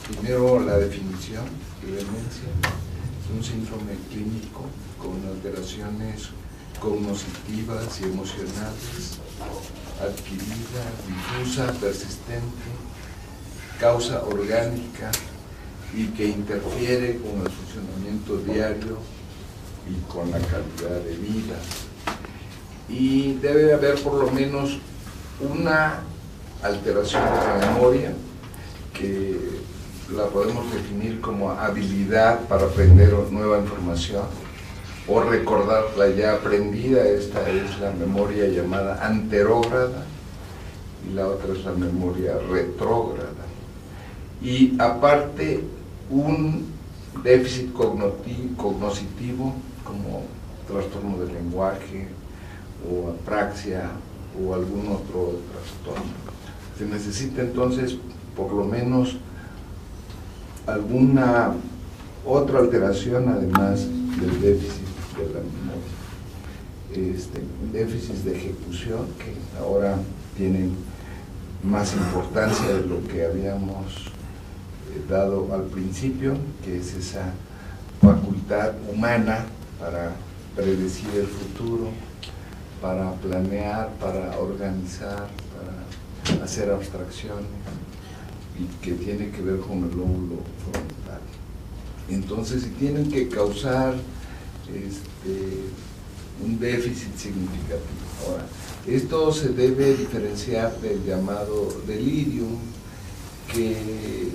Primero, la definición de demencia: es un síndrome clínico con alteraciones cognitivas y emocionales, adquirida, difusa, persistente, causa orgánica y que interfiere con el funcionamiento diario y con la calidad de vida. Y debe haber por lo menos una alteración de la memoria, que la podemos definir como habilidad para aprender nueva información o recordar la ya aprendida. Esta es la memoria llamada anterógrada y la otra es la memoria retrógrada. Y aparte, un déficit cognitivo como trastorno del lenguaje o apraxia o algún otro trastorno. Se necesita entonces por lo menos alguna otra alteración además del déficit de la memoria. Déficits de ejecución que ahora tienen más importancia de lo que habíamos dado al principio, que es esa facultad humana para predecir el futuro, para planear, para organizar, para hacer abstracciones, y que tiene que ver con el lóbulo frontal. Entonces, si tienen que causar un déficit significativo. Ahora, esto se debe diferenciar del llamado delirium, que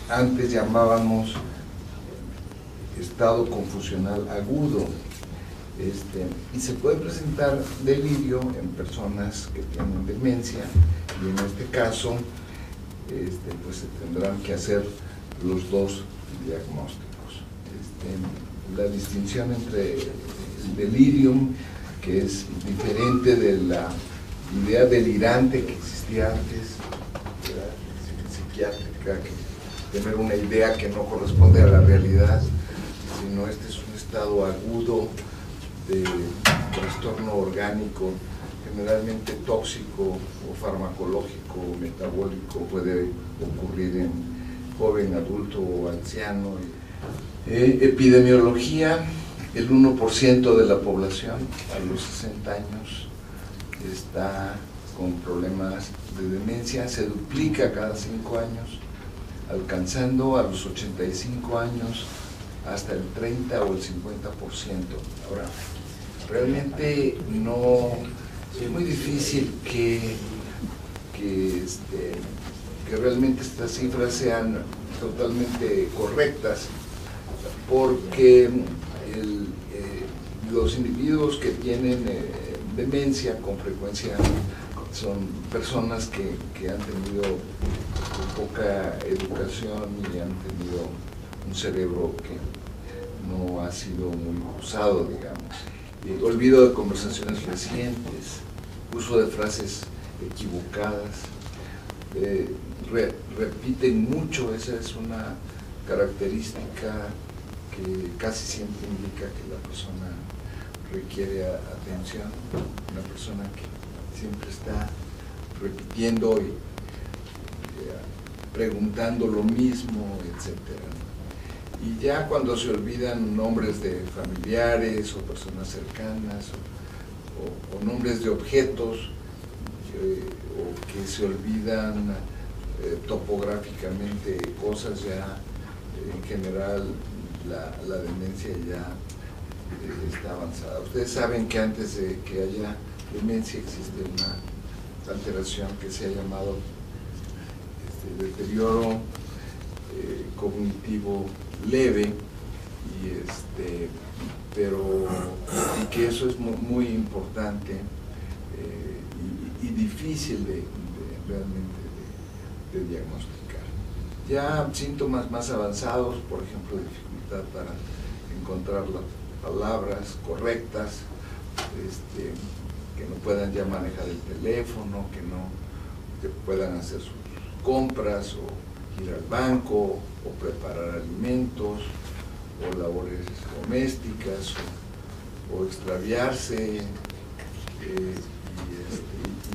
antes llamábamos estado confusional agudo, y se puede presentar delirio en personas que tienen demencia, y en este caso pues se tendrán que hacer los dos diagnósticos. La distinción entre el delirium, que es diferente de la idea delirante que existía antes, psiquiátrica, que tener una idea que no corresponde a la realidad, sino este es un estado agudo de trastorno orgánico, generalmente tóxico o farmacológico o metabólico. Puede ocurrir en joven, adulto o anciano. Epidemiología: el 1% de la población a los 60 años está con problemas de demencia, se duplica cada 5 años, alcanzando a los 85 años hasta el 30 o el 50%. Ahora, realmente no, es muy difícil que realmente estas cifras sean totalmente correctas, porque los individuos que tienen demencia con frecuencia son personas que han tenido poca educación y han tenido un cerebro que no ha sido muy usado, digamos. Olvido de conversaciones recientes, uso de frases equivocadas, repiten mucho. Esa es una característica que casi siempre indica que la persona requiere atención, una persona que siempre está repitiendo y preguntando lo mismo, etcétera. Y ya cuando se olvidan nombres de familiares o personas cercanas o nombres de objetos, o que se olvidan topográficamente cosas, ya en general la demencia ya está avanzada. Ustedes saben que antes de que haya demencia existe una alteración que se ha llamado deterioro cognitivo leve, y que eso es muy importante y difícil realmente de diagnosticar. Ya síntomas más avanzados, por ejemplo, dificultad para encontrar las palabras correctas, que no puedan ya manejar el teléfono, que puedan hacer sus compras o ir al banco o preparar alimentos o labores domésticas o extraviarse,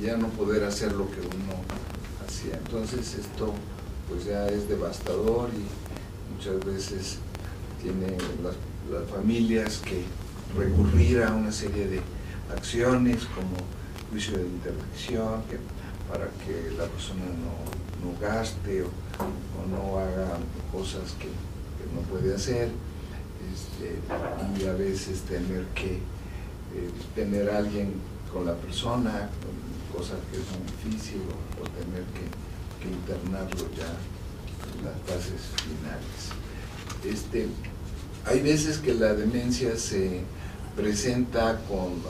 y ya no poder hacer lo que uno hacía. Entonces esto pues ya es devastador y muchas veces tienen las familias que recurrir a una serie de acciones como juicio de interdicción para que la persona no gaste o no haga cosas que no puede hacer, y a veces tener que tener a alguien con la persona, cosa que es muy difícil, o tener que internarlo ya en las fases finales. Hay veces que la demencia se presenta con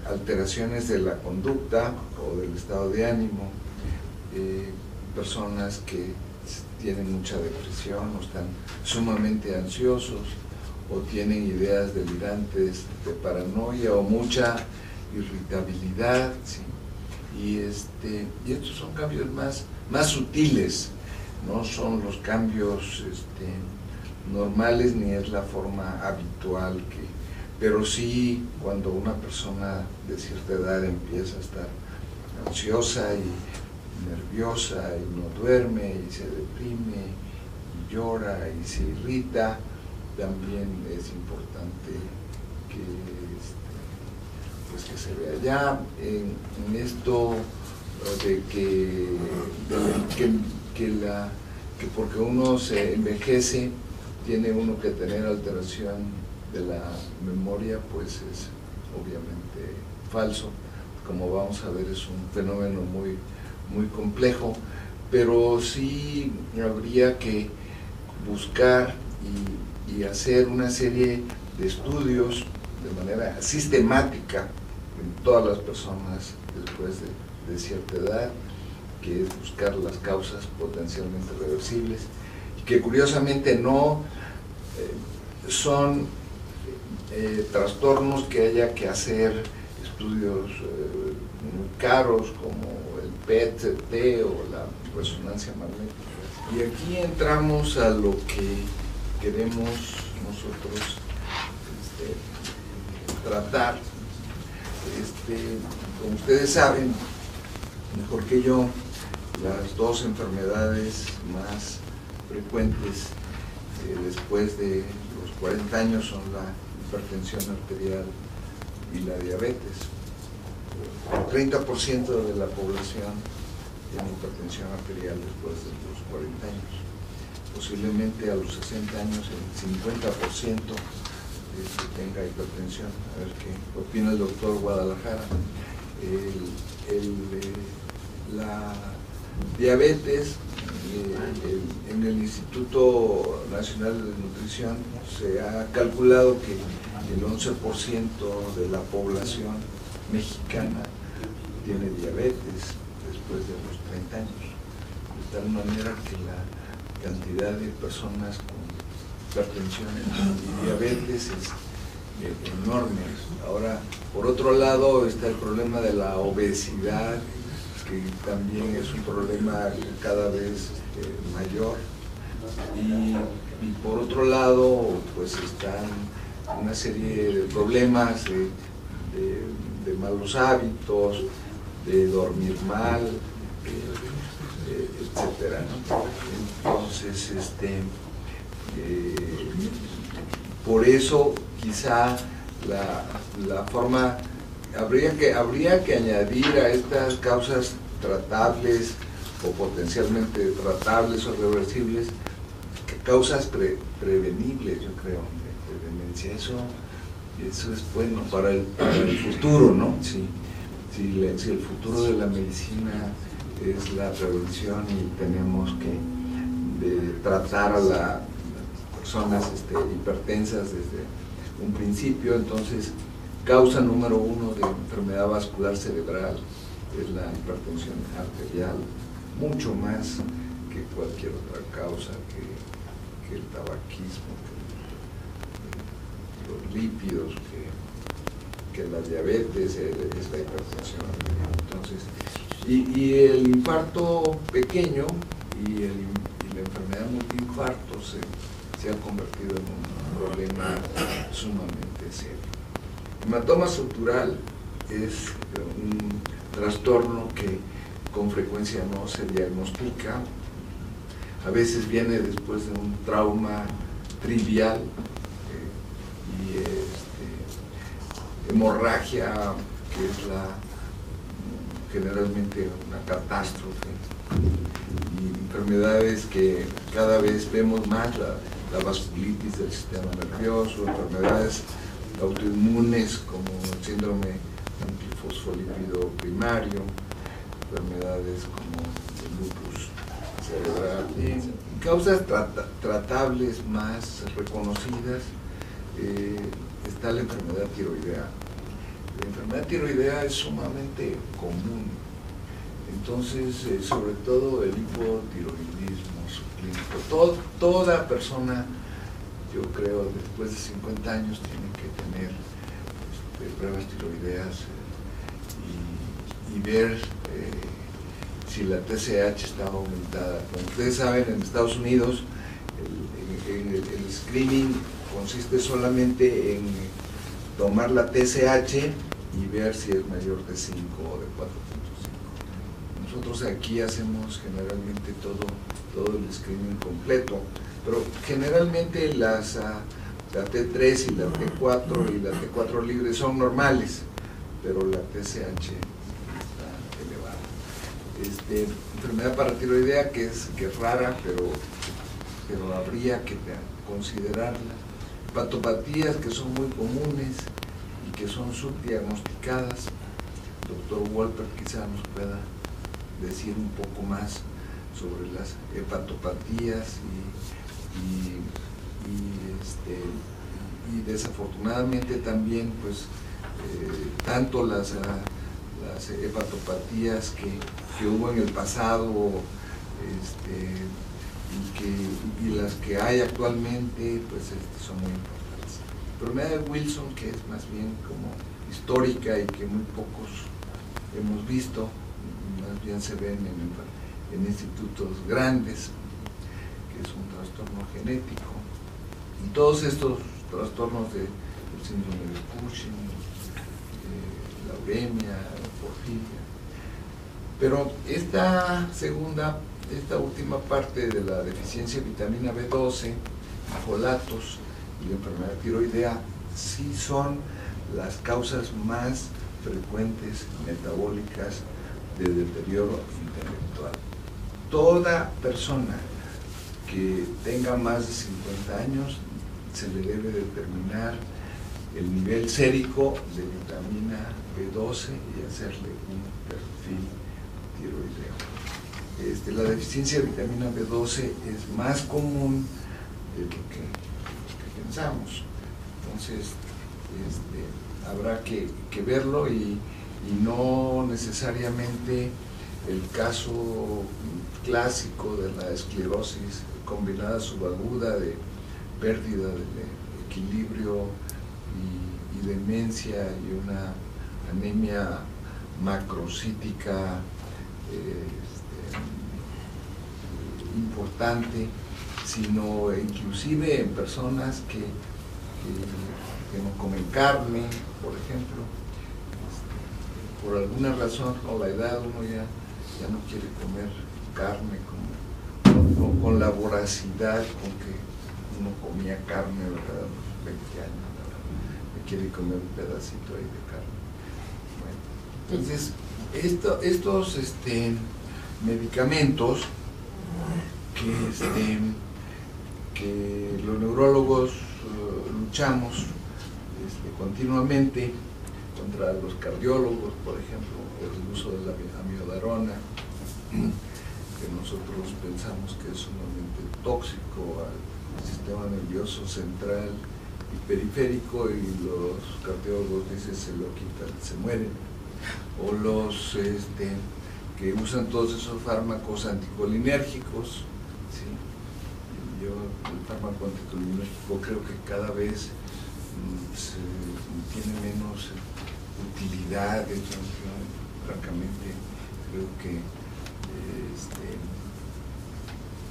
alteraciones de la conducta o del estado de ánimo, personas que tienen mucha depresión o están sumamente ansiosos o tienen ideas delirantes de paranoia o mucha irritabilidad, ¿sí? Y estos son cambios más sutiles, no son los cambios normales ni es la forma habitual pero sí cuando una persona de cierta edad empieza a estar ansiosa y nerviosa y no duerme y se deprime y llora y se irrita, también es importante que se vea ya en esto de que porque uno se envejece tiene uno que tener alteración de la memoria, pues es obviamente falso. Como vamos a ver, es un fenómeno muy complejo, pero sí habría que buscar y hacer una serie de estudios de manera sistemática en todas las personas después de cierta edad, que es buscar las causas potencialmente reversibles, y que curiosamente no son trastornos que haya que hacer estudios muy caros como el PET-CT o la resonancia magnética. Y aquí entramos a lo que queremos nosotros tratar. Como ustedes saben, mejor que yo, las dos enfermedades más frecuentes después de los 40 años son la hipertensión arterial y la diabetes. El 30% de la población tiene hipertensión arterial después de los 40 años. Posiblemente a los 60 años el 50% tenga hipertensión. A ver qué opina el doctor Guadalajara. La diabetes, en el Instituto Nacional de Nutrición se ha calculado que el 11% de la población mexicana tiene diabetes después de los 30 años, de tal manera que la cantidad de personas con hipertensión y diabetes es enorme. Ahora, por otro lado, está el problema de la obesidad, que también es un problema cada vez mayor, y por otro lado, pues están una serie de problemas de malos hábitos, de dormir mal, etcétera, ¿no? Entonces, por eso quizá la forma habría que añadir a estas causas tratables o potencialmente tratables o reversibles causas prevenibles, yo creo, de demencia. Eso es bueno para el futuro, ¿no? Si el futuro de la medicina es la prevención y tenemos que tratar a las personas hipertensas desde un principio, entonces causa número 1 de enfermedad vascular cerebral es la hipertensión arterial, mucho más que cualquier otra causa, que el tabaquismo, que los lípidos, que la diabetes, es la hipertensión arterial. Entonces, y el infarto pequeño y la enfermedad multiinfarto se ha convertido en un problema sumamente serio. Hematoma estructural es un trastorno que con frecuencia no se diagnostica, a veces viene después de un trauma trivial y hemorragia, que es generalmente una catástrofe, y enfermedades que cada vez vemos más, la vasculitis del sistema nervioso, enfermedades autoinmunes como el síndrome antifosfolípido primario, enfermedades como el lupus cerebral, causas tratables más reconocidas. Está la enfermedad tiroidea. La enfermedad tiroidea es sumamente común, entonces sobre todo el hipotiroidismo subclínico. Toda persona, yo creo, después de 50 años tiene que tener pruebas tiroideas y ver si la TSH está aumentada. Como ustedes saben, en Estados Unidos el screening consiste solamente en tomar la TSH y ver si es mayor de 5 o de 4.5. Nosotros aquí hacemos generalmente todo el screening completo, pero generalmente la T3 y la T4 y la T4 libre son normales, pero la TSH está elevada. Enfermedad paratiroidea que es rara, pero habría que considerarla. Hepatopatías que son muy comunes y que son subdiagnosticadas. El doctor Wolper quizá nos pueda decir un poco más sobre las hepatopatías y desafortunadamente también pues tanto las hepatopatías que hubo en el pasado y las que hay actualmente pues son muy importantes. La enfermedad de Wilson, que es más bien como histórica y que muy pocos hemos visto, más bien se ven en institutos grandes, que es un trastorno genético, y todos estos trastornos del síndrome de Cushing, la uremia, la porfiria. Pero esta última parte de la deficiencia de vitamina B12, folatos y la enfermedad tiroidea sí son las causas más frecuentes metabólicas de deterioro intelectual. Toda persona que tenga más de 50 años se le debe determinar el nivel sérico de vitamina B12 y hacerle un perfil tiroideo. La deficiencia de vitamina B12 es más común de lo que pensamos. Entonces, habrá que verlo y no necesariamente el caso clásico de la esclerosis combinada subaguda de pérdida del equilibrio y demencia y una anemia macrocítica importante, sino inclusive en personas que no comen carne, por ejemplo. Por alguna razón, con la edad uno ya no quiere comer carne con la voracidad con que uno comía carne, ¿verdad? A los 20 años, ¿verdad? Quiere comer un pedacito ahí de carne. Bueno, entonces, estos medicamentos que los neurólogos luchamos continuamente contra los cardiólogos, por ejemplo, por el uso de la amiodarona, que nosotros pensamos que es sumamente tóxico al sistema nervioso central y periférico, y los cardiólogos dicen se lo quitan, se mueren. O los que usan todos esos fármacos anticolinérgicos, ¿sí? El fármaco anticolinérgico creo que cada vez tiene menos utilidad. Francamente creo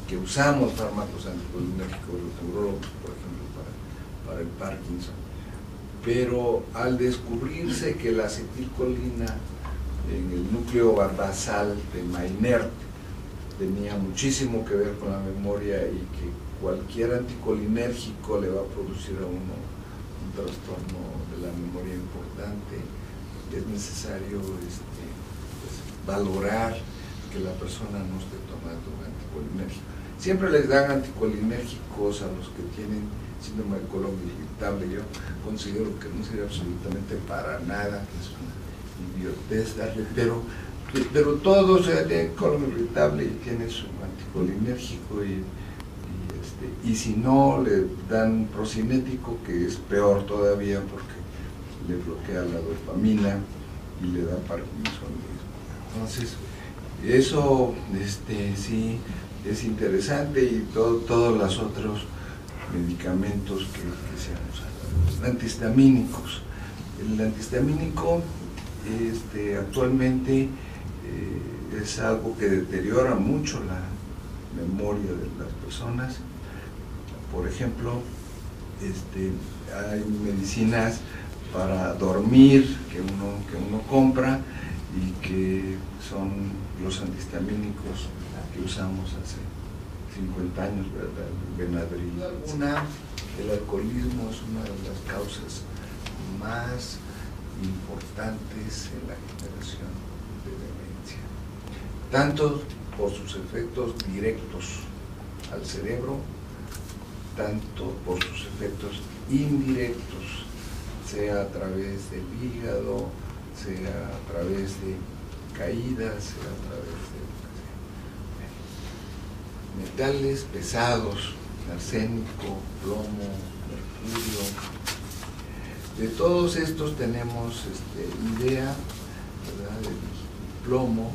que usamos fármacos anticolinérgicos los neurólogos, por ejemplo, para el Parkinson, pero al descubrirse que la acetilcolina en el núcleo basal de Maynard tenía muchísimo que ver con la memoria y que cualquier anticolinérgico le va a producir a uno un trastorno de la memoria importante. Es necesario pues, valorar que la persona no esté tomando un anticolinérgico. Siempre les dan anticolinérgicos a los que tienen síndrome de colon irritable. Yo considero que no sirve absolutamente para nada, que es una idiotez darle, pero todos tienen colon irritable y tienen su anticolinérgico y si no le dan procinético, que es peor todavía porque le bloquea la dopamina y le da parkinsonismo. Entonces, eso sí es interesante, y todos los otros medicamentos que se han usado. Antihistamínicos. El antihistamínico actualmente es algo que deteriora mucho la memoria de las personas. Por ejemplo, hay medicinas para dormir que uno compra y que son los antihistamínicos que usamos hace 50 años, ¿verdad? Benadryl. El alcoholismo es una de las causas más importantes en la generación de demencia, tanto por sus efectos directos al cerebro, tanto por sus efectos indirectos, sea a través del hígado, sea a través de caídas, sea a través de metales pesados, arsénico, plomo, mercurio. De todos estos tenemos idea, ¿verdad? El plomo,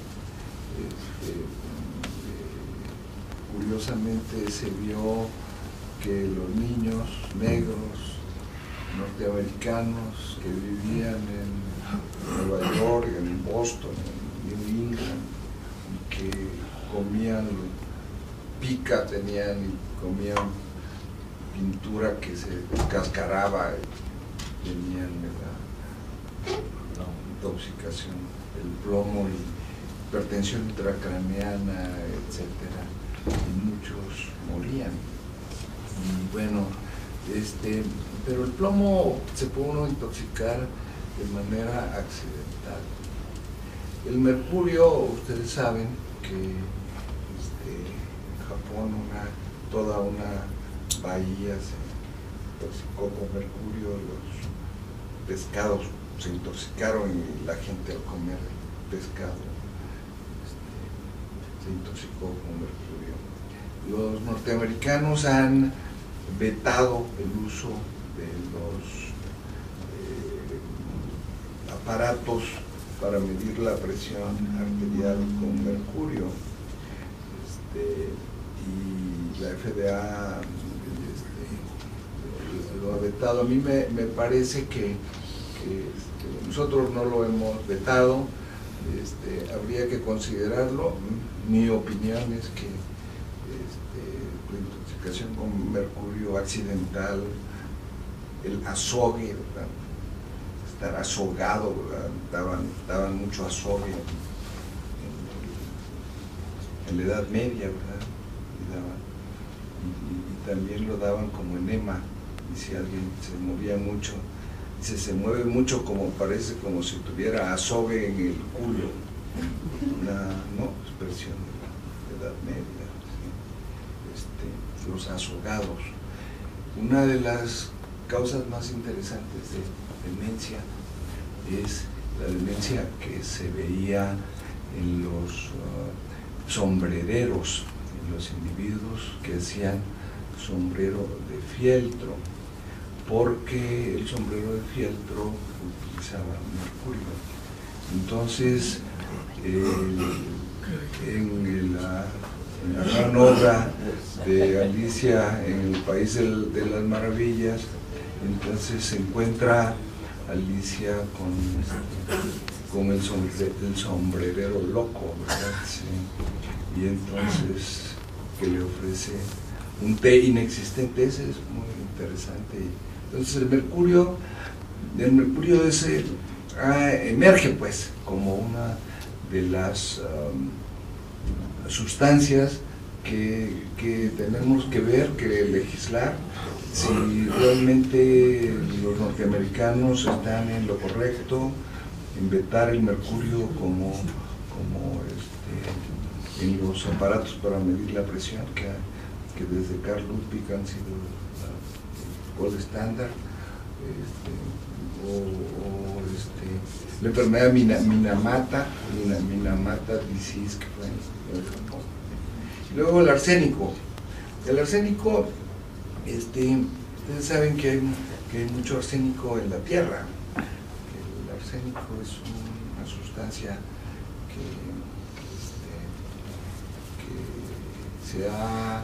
curiosamente se vio que los niños negros norteamericanos que vivían en Nueva York, en Boston, en New England, y que comían pica, comían pintura que se descascaraba, tenían la intoxicación del plomo y hipertensión intracraneana, etcétera, y muchos morían. Y bueno, pero el plomo se puede uno intoxicar de manera accidental. El mercurio, ustedes saben que en Japón toda una bahía se intoxicó con mercurio, los pescados se intoxicaron y la gente al comer pescado se intoxicó con mercurio. Los norteamericanos han vetado el uso de los aparatos para medir la presión arterial con mercurio, y la FDA lo ha vetado. A mí me parece que nosotros no lo hemos vetado, habría que considerarlo. Mi opinión es que la intoxicación con mercurio accidental, el azogue, ¿verdad? Estar azogado, ¿verdad? Daban mucho azogue en la Edad Media, ¿verdad? Y también lo daban como enema, y si alguien se movía mucho, dice, se mueve mucho, como parece como si tuviera azogue en el culo, una expresión de la Edad Media, ¿sí? Los azogados. Una de las causas más interesantes de demencia es la demencia que se veía en los sombrereros, en los individuos que hacían sombrero de fieltro, porque el sombrero de fieltro utilizaba mercurio. Entonces, en la gran obra de Alicia en el País de las Maravillas, entonces se encuentra Alicia con el sombrerero loco, ¿verdad? Sí. Y entonces que le ofrece un té inexistente. Ese es muy interesante. Entonces el mercurio ese emerge pues como una de las sustancias que tenemos que ver, que legislar, si realmente los norteamericanos están en lo correcto, en vetar el mercurio como en los aparatos para medir la presión, que desde Carl Ludwig han sido el gold standard, la enfermedad Minamata disease, que fue en Japón. Luego el arsénico. El arsénico, ustedes saben que hay mucho arsénico en la tierra. El arsénico es una sustancia que se ha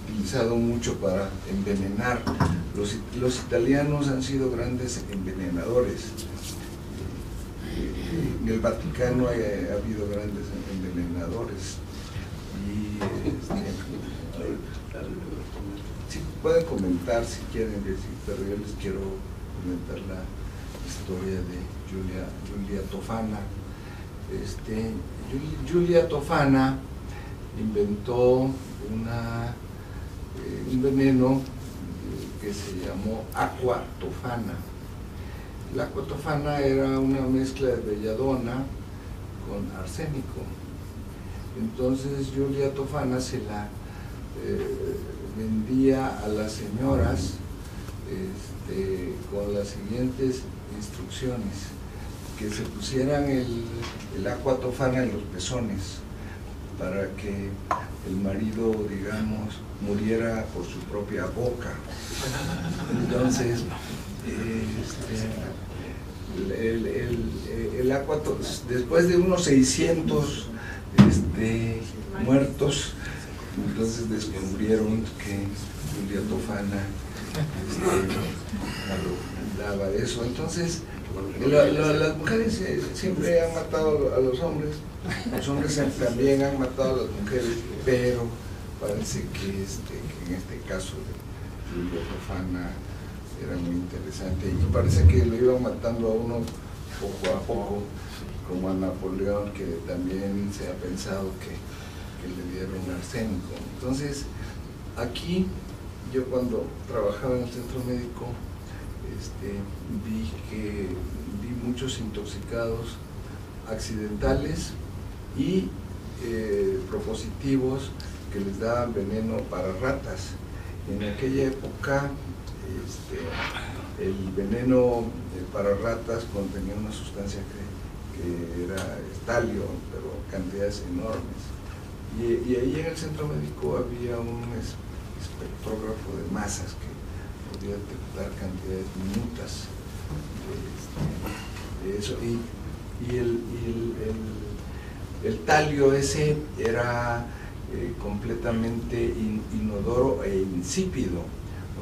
utilizado mucho para envenenar. Los italianos han sido grandes envenenadores. En el Vaticano ha habido grandes envenenadores. Y si pueden comentar si quieren decir, pero yo les quiero comentar la historia de Giulia Tofana. Giulia Tofana inventó un veneno que se llamó aqua tofana. La aqua tofana era una mezcla de belladona con arsénico. Entonces Giulia Tofana se la vendía a las señoras con las siguientes instrucciones: que se pusieran el aqua tofana en los pezones para que el marido, digamos, muriera por su propia boca. Entonces, el aqua, después de unos 600 muertos, entonces descubrieron que Giulia Tofana daba eso. Entonces, las mujeres siempre han matado a los hombres también han matado a las mujeres, pero parece que en este caso de Giulia Tofana era muy interesante, y parece que lo iban matando a uno poco a poco, como a Napoleón, que también se ha pensado que le dieron arsénico. Entonces, aquí yo cuando trabajaba en el centro médico, vi muchos intoxicados accidentales y propositivos que les daban veneno para ratas. En aquella época el veneno para ratas contenía una sustancia que era estalio, pero cantidades enormes. Y ahí en el centro médico había un espectrógrafo de masas que podía detectar cantidades minutas de eso. Y el talio ese era completamente inodoro e insípido,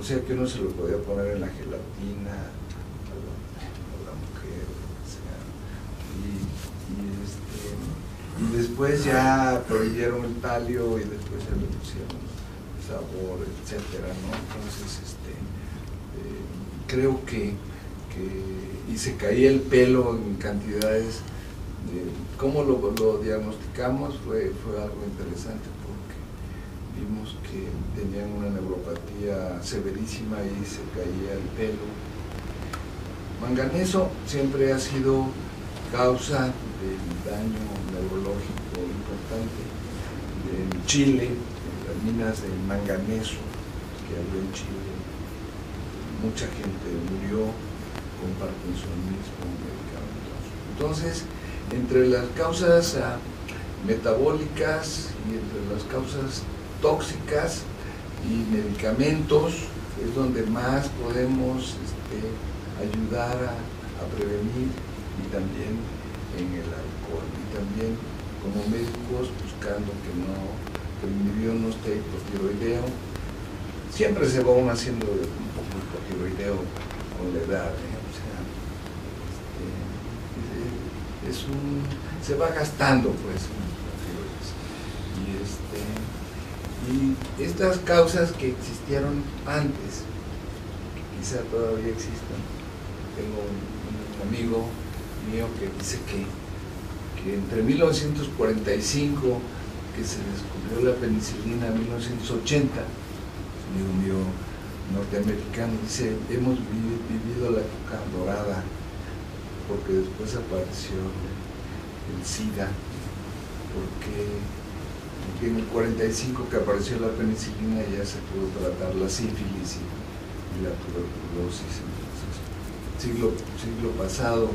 o sea que uno se lo podía poner en la gelatina a la mujer, o lo que sea. Y después ya prohibieron el talio y después se le pusieron sabor, etcétera, ¿no? Entonces, creo que y se caía el pelo en cantidades. ¿Cómo lo diagnosticamos? Fue algo interesante, porque vimos que tenían una neuropatía severísima y se caía el pelo. Manganeso siempre ha sido causa del daño neurológico importante. En Chile, en las minas de manganeso que había en Chile, mucha gente murió con parkinsonismo medicamentoso. Entonces, entre las causas metabólicas y entre las causas tóxicas y medicamentos es donde más podemos ayudar a prevenir, y también en el alcohol, y también como médicos buscando que el individuo no esté hipotiroideo. Siempre se va uno haciendo un poco hipotiroideo con la edad, o sea, se va gastando, pues, y estas causas que existieron antes, que quizá todavía existan. Tengo un amigo mío que dice que entre 1945 que se descubrió la penicilina en 1980, amigo mío norteamericano, dice, hemos vivido la época dorada, porque después apareció el SIDA, porque en el 45 que apareció la penicilina ya se pudo tratar la sífilis y la tuberculosis. Entonces, siglo pasado,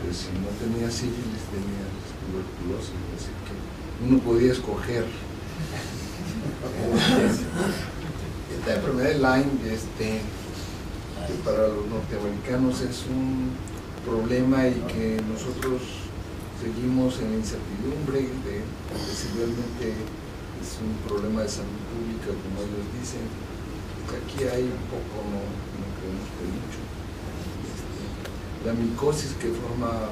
pues si no tenía sífilis tenía tuberculosis, así que uno podía escoger. Esta enfermedad de Lyme, que para los norteamericanos es un problema y que nosotros seguimos en la incertidumbre porque simplemente es un problema de salud pública, como ellos dicen. Aquí hay un poco, no creemos que mucho. La micosis, que forma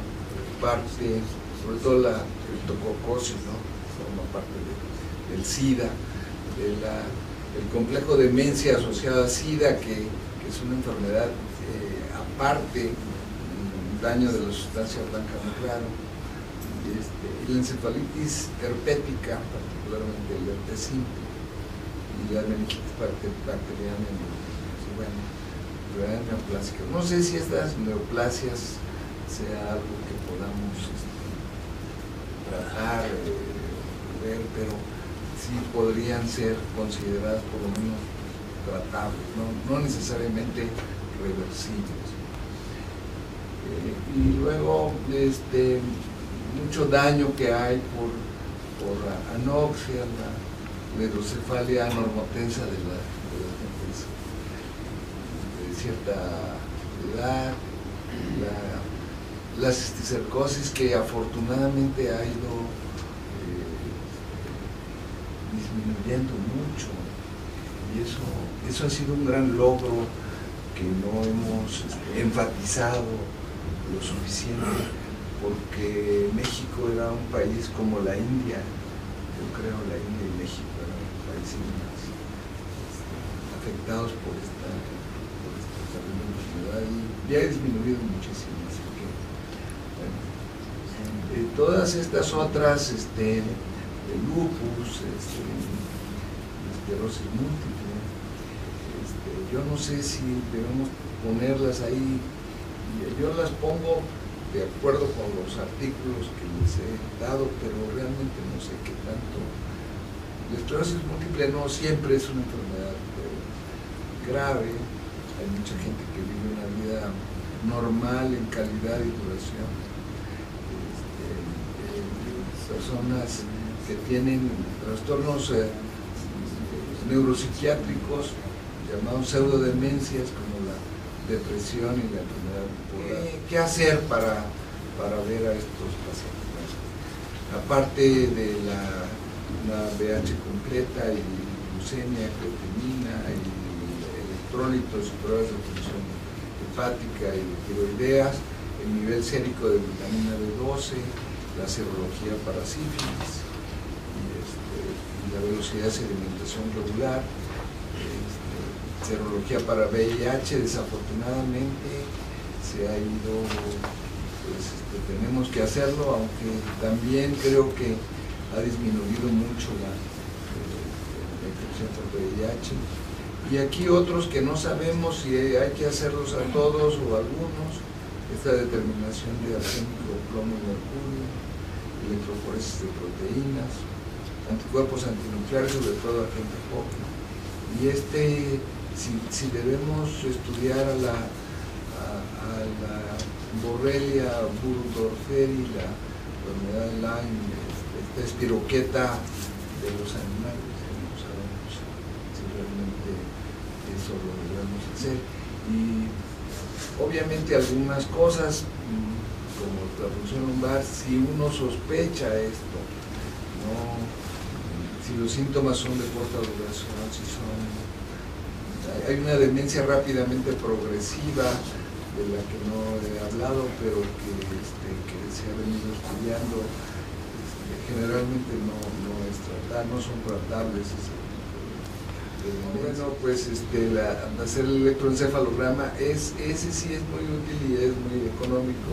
parte, sobre todo la criptococosis, ¿no? Forma parte del SIDA, el complejo de demencia asociada a SIDA, que es una enfermedad aparte, un daño de la sustancia blanca muy claro, y la encefalitis herpética, particularmente el herpes simple, y la meningitis bacteriana, bueno, neoplásicas. No sé si estas neoplasias sea algo que podamos tratar, ver, pero sí podrían ser consideradas por lo menos tratables, no necesariamente reversibles. Y luego mucho daño que hay por anoxia, la hidrocefalia normotensa de la gente de cierta edad, la cisticercosis, que afortunadamente ha ido disminuyendo mucho, y eso ha sido un gran logro que no hemos enfatizado lo suficiente, porque México era un país como la India. Yo creo la India y México eran países más afectados por esta terrible enfermedad, y ya ha disminuido muchísimo. Así que, bueno, todas estas otras, el lupus, esclerosis múltiple, yo no sé si debemos ponerlas ahí. Yo las pongo de acuerdo con los artículos que les he dado, pero realmente no sé qué tanto. La esclerosis múltiple no siempre es una enfermedad grave. Hay mucha gente que vive una vida normal en calidad y duración. Personas que tienen trastornos neuropsiquiátricos llamados pseudodemencias, como la depresión y la enfermedad bipolar. ¿Qué hacer para ver a estos pacientes? Aparte de una BH completa y glucemia, creatinina y electrolitos y pruebas de función hepática y de tiroideas, el nivel sérico de vitamina B12, la serología para sífilis y la velocidad de sedimentación regular, serología para VIH. Desafortunadamente se ha ido, pues, tenemos que hacerlo, aunque también creo que ha disminuido mucho la infección por VIH. Y aquí otros que no sabemos si hay que hacerlos a todos o a algunos: esta determinación de arsénico, plomo y mercurio, electroforesis de proteínas, anticuerpos antinucleares, sobre todo agente joven. Y si debemos estudiar a la Borrelia burgdorferi, la enfermedad de Lyme, esta espiroqueta de los animales, no sabemos si realmente eso lo debemos hacer. Y obviamente algunas cosas, como la función lumbar, si uno sospecha esto, si los síntomas son de corta duración, hay una demencia rápidamente progresiva, de la que no he hablado, pero que se ha venido estudiando, generalmente no son tratables. Bueno, pues hacer el electroencefalograma, ese sí es muy útil y es muy económico.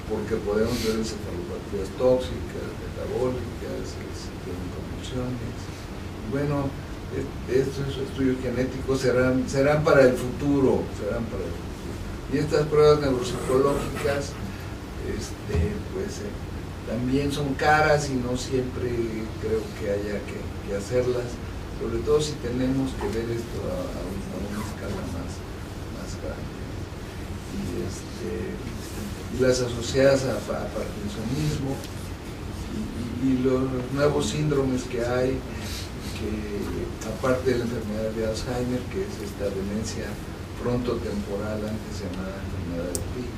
porque podemos ver encefalopatías tóxicas, metabólicas, si tienen convulsiones. Bueno, estos estudios genéticos serán para el futuro, Y estas pruebas neuropsicológicas, también son caras y no siempre creo que haya que hacerlas, sobre todo si tenemos que ver esto a una escala más grande. Y las asociadas a parkinsonismo y los nuevos síndromes que hay, que aparte de la enfermedad de Alzheimer, que es esta demencia frontotemporal antes llamada enfermedad de Pick,